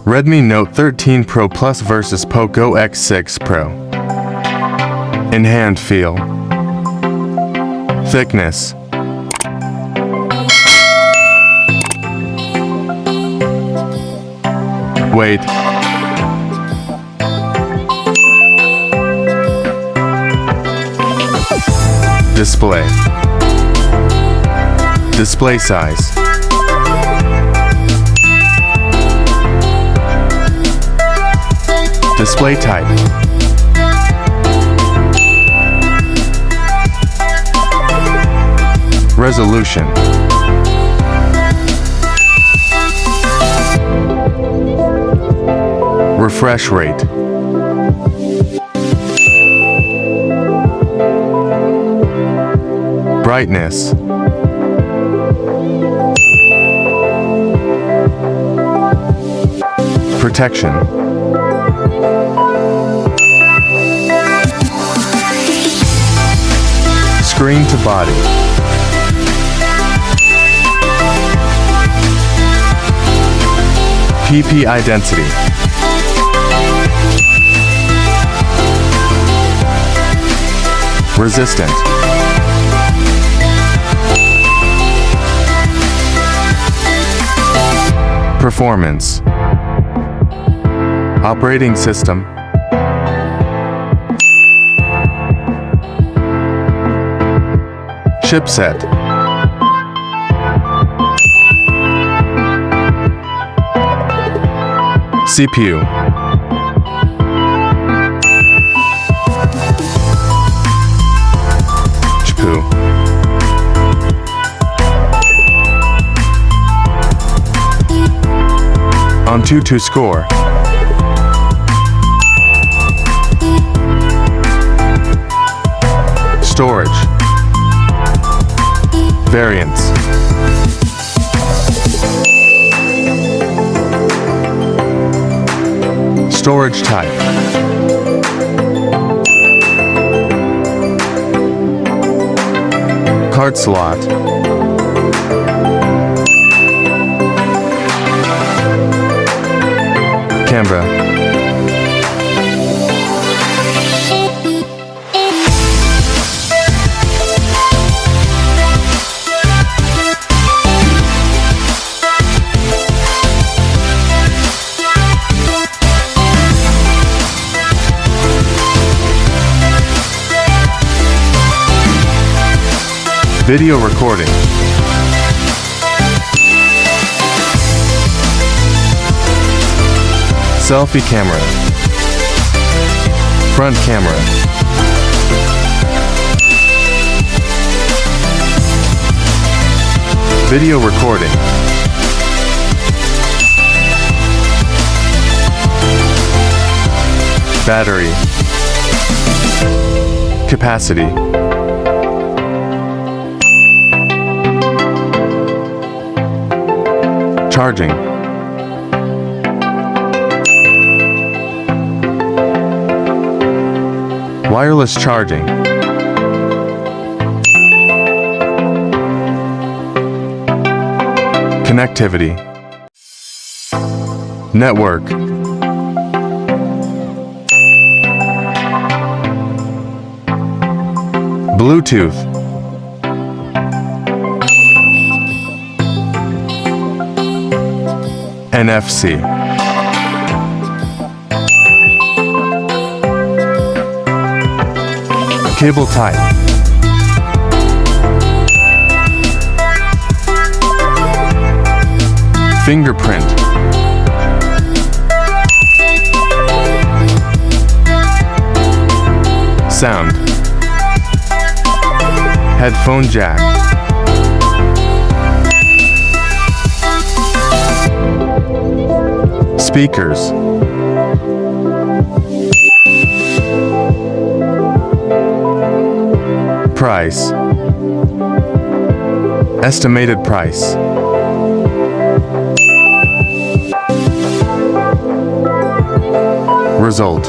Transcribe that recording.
Redmi Note 13 Pro Plus vs Poco X6 Pro. In hand feel. Thickness. Weight. Display. Display size. Display type. Resolution. Refresh rate. Brightness. Protection. Screen to body. PPI density. Resistant. Performance. Operating system. Chipset. CPU. GPU. AnTuTu score. Storage. Variants. Storage type. Card slot. Camera. Video recording. Selfie camera. Front camera. Video recording. Battery. Capacity. Charging. Wireless charging. Connectivity. Network. Bluetooth. NFC. Cable type. Fingerprint. Sound. Headphone jack. Speakers. Price. Estimated price. Result.